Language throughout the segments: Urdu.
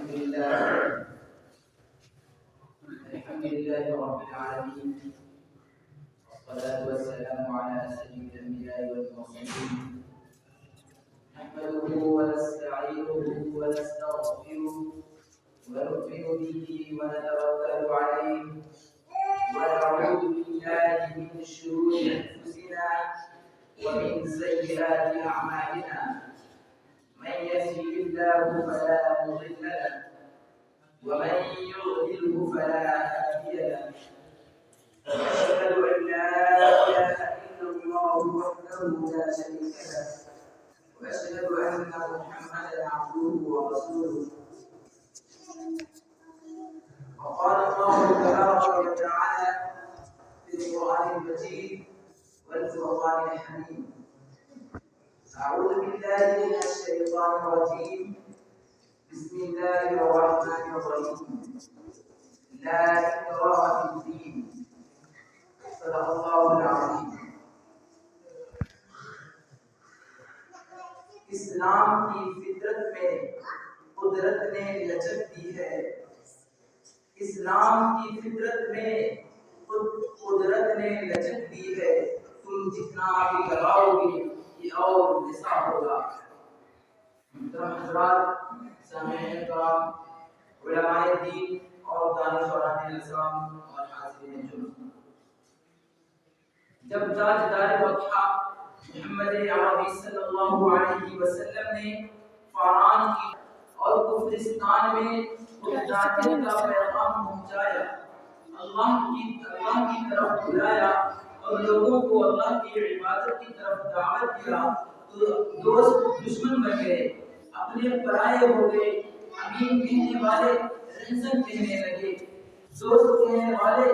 الحمد لله رب العالمين، والصلاة والسلام على سيد الأنبياء والمرسلين، نحمده ونستعينه ونستغفره ونؤمن به ونتوكل عليه ونعوذ بالله من شرور أنفسنا ومن سيئات أعمالنا. من يهده الله فلا مضل له ومن يضلله فلا هادي له. أشهد أن لا إله إلا الله وحده لا شريك له وأشهد أن محمدا عبده ورسوله. وقال الله تبارك وتعالى في القرآن المجيد والفرقان الحميد: أعوذ بالله من الشيطان الرجيم، بسم الله الرحمن الرحيم. لا إكراه في الدين. صدق الله العظيم. اسلام کی فطرت میں قدرت نے لچک دی ہے. اسلام کی فطرت میں قدرت نے لچک دی ہے. تم جتنا بھی لگاؤ گے یہ اور وسع ہوگا. محترم حضرات، سامعین کرام، علماء دین اور دانشوران اسلام اور حاضرین جلوس، جب تاجدار وقت محمد عربی صلی اللہ علیہ وسلم نے فاران کی اور کفرستان میں خودداری کا پیغام پہنچایا، اللہ کی طرف بلایا اور لوگوں کو اللہ کی عبادت کی طرف دعوت دیا، تو دوست دشمن بن گئے، اپنے پرائے ہو گئے. امین کہنے والے رنزن کہنے لگے، دوست کہنے والے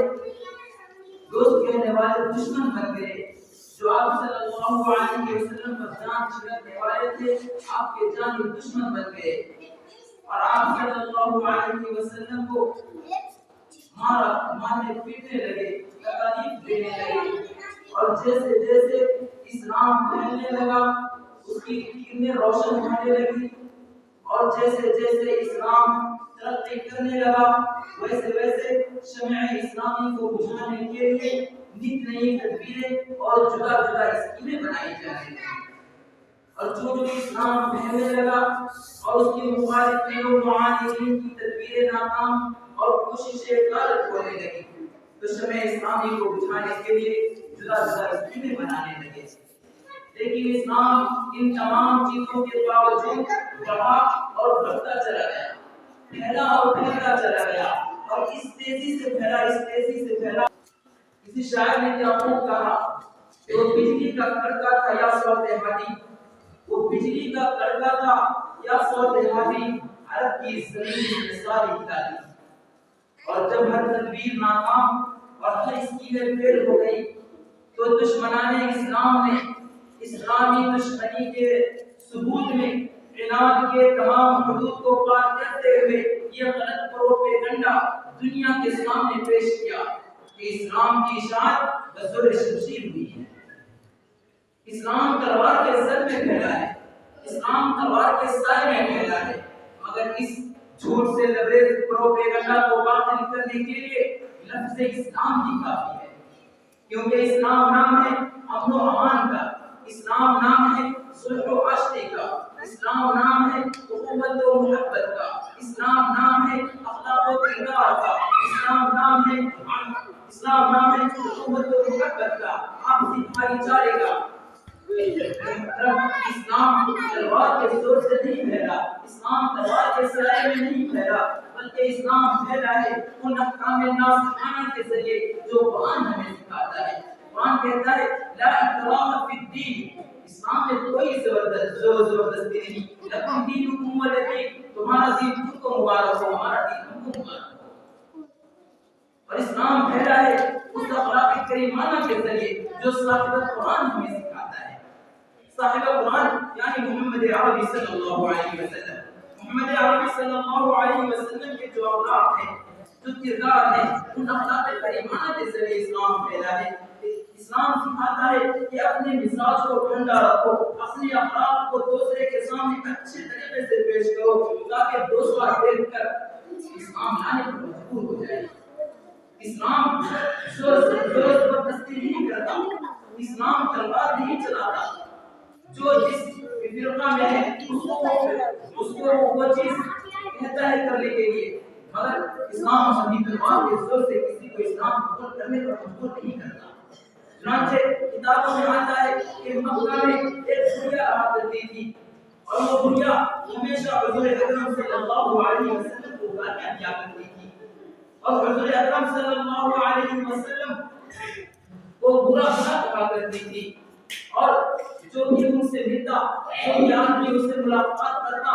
دشمن بن گئے. جو آپ صلی اللہ علیہ وسلم پر جان چھڑکنے والے تھے، آپ کے جانی دشمن بن گئے اور آپ صلی اللہ علیہ وسلم کو مارنے پیٹنے لگے، تکالیف دینے لگے. اور جیسے جیسے اسلام پھیلنے لگا اس کی کرنیں روشن ہونے لگی، اور جیسے جیسے اسلام ترقی کرنے لگا ویسے ویسے شمع اسلامی کو بجھانے کے لیے نئی نئی تدبیریں اور جدا جدا اسکیمیں بنائی جا رہی ہیں. اور جو اسلام پھیلنے لگا اور اس کے مخالفین و معاندین کی تدبیریں ناکام اور کوششیں غلط ہونے لگی، تو شمع اسلامی کو بجھانے کے لیے جدا جدا اسکیمیں بنانے لگے. لیکن اسلام ان تمام چیزوں کے باوجود بڑھا اور بڑھتا چلا گیا، پھیلا اور پھیلتا چلا گیا، اور اس تیزی سے پھیلا. کسی شاعر نے کیا خوب کہا کہ وہ بجلی کا کڑکا تھا یا صوت ہادی، وہ بجلی کا کڑکا تھا یا صوت ہادی، عرب کی زمین میں ساری ہدایت. اور جب ہر تدبیر ناکام اور ہر اسکیم فیل ہو گئی تو دشمنان اسلام نے اسلامی دشمنی کے ثبوت میں عناد کے تمام حدود کو پار کرتے ہوئے یہ غلط پروپیگنڈا دنیا کے سامنے پیش کیا کہ اسلام کی اشاعت بزور شمشیر ہوئی ہے. اسلام تلوار کے سر میں پھیلا ہے، اسلام تلوار کے سائے میں پھیلا ہے. مگر اس جھوٹ سے لبریز پروپیگنڈا کو باطل کرنے کے لیے لفظ اسلام ہی کافی ہے، کیونکہ اسلام نام ہے امن و امان کا، اسلام نام ہے صلح و عشق کا، اسلام نام ہے اخوت و محبت کا، اسلام نام ہے اخلاق و کردار کا، اسلام نام ہے اخوت و محبت کا، آپسی بھائی چارے کا. اسلام تلوار کے زور سے نہیں پھیلا، اسلام تلوار کے سائے میں نہیں پھیلا، بلکہ اسلام پھیلا ہے ان احکام ناصحانہ کے ذریعے جو قرآن ہمیں سکھاتا ہے. قرآن کہتا ہے لا اکراہ فی الدین، اسلام میں کوئی زبردستی نہیں. لکم دینکم ولی دین، تمہارا دین خود کو مبارک ہو، ہمارا دین ہم کو مبارک ہو. اور اسلام پھیلا ہے اس اخلاق کریمانہ کے ذریعے جو صاحب قرآن ہمیں سکھاتا ہے. صاحب قرآن یعنی محمد عربی صلی اللہ علیہ وسلم. محمد عربی صلی اللہ علیہ وسلم کے جو اخلاق ہیں، جو کردار ہیں، ان اخلاق کریمانہ کے ذریعے اسلام پھیلا ہے. اسلام سکھاتا ہے کہ اپنے مزاج کو ٹھنڈا رکھو، اپنے اخلاق کو دوسرے کے سامنے اچھے طریقے سے پیش کرو تاکہ دوسرا دیکھ کر اسلام لانے پر مجبور ہو جائے۔ اسلام زور زبردستی نہیں کرتا، اسلام تلوار نہیں چلاتا۔ جو جس فرقہ میں ہے اس کو وہ چیز کہتا ہے کرنے کے لیے، مگر اسلام ابھی تلوار کے زور سے کسی کو اسلام قبول کرنے پر مجبور نہیں کرتا۔ چنانچہ کتابوں میں آتا ہے کہ مکہ میں ایک بڑھیا رہا کرتی تھی اور وہ بڑھیا ہمیشہ حضور اکرم صلی اللہ علیہ وسلم کو گالیاں دیا کرتی تھی، اور حضور اکرم صلی اللہ علیہ وسلم کو برا کہا کرتی تھی، اور جو بھی ان سے ملتا، جو بھی آدمی اس سے ملاقات کرتا،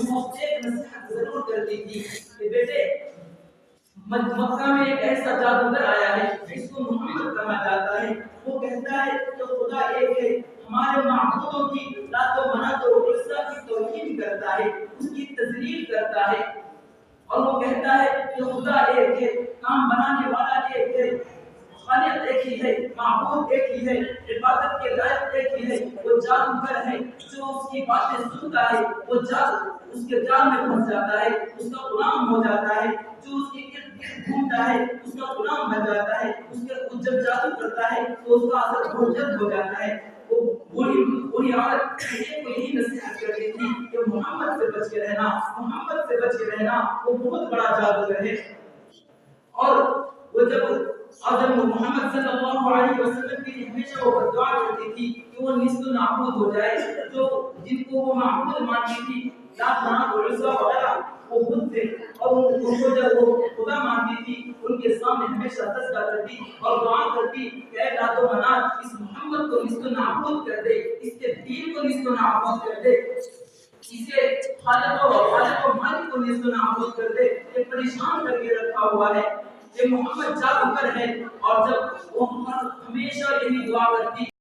وہ ایک نصیحت ضرور کرتی تھی کہ بیٹے مکہ میں ایک ایسا جادوگر آیا ہے جس کو محمد کہا جاتا ہے، وہ کہتا ہے کہ خدا ایک ہے، ہمارے معبودوں کی لات و منات و عزا کی توہین کرتا ہے، اس کی تذلیل کرتا ہے، اور وہ کہتا ہے کہ خدا ایک ہے، کام بنانے والا ایک ہے، خالق ایک ہی ہے، معبود ایک ہی ہے، عبادت کے لائق ایک ہی ہے۔ وہ جادوگر ہے، جو اس کی باتیں سنتا ہے وہ اس کے جال میں پھنس جاتا ہے، اس کا غلام ہو جاتا ہے، جو اس کے ارد گرد گھومتا ہے اس کا غلام بن جاتا ہے، اس کے جب جادو کرتا ہے تو اس کا اثر بہت جلد ہو جاتا ہے۔ وہ بری عورت کو یہی نصیحت کرتی تھی کہ محمد سے بچ کے رہنا، محمد سے بچ کے رہنا، وہ بہت بڑا جادوگر ہے۔ اور وہ جب محمد صلی اللہ علیہ وسلم کے لیے ہمیشہ وہ دعا کرتی تھی کہ وہ نیست و نابود ہو جائے، جو جن کو وہ معبود مانتی تھی، لات منات و عزا وغیرہ وہ خود تھے، اور ان کو جب وہ خدا مانتی تھی ان کے سامنے ہمیشہ سجدہ کرتی اور دعا کرتی کہ اے لات و منات اس محمد کو نیست و نابود کر دے، اس کے دین کو نیست و نابود کر دے، اسے خالق و مالک کو نیست و نابود کر دے، یہ پریشان کر کے رکھا ہوا ہے، یہ محمد جادوگر ہے۔ اور جب وہ ہمیشہ یہی دعا کرتی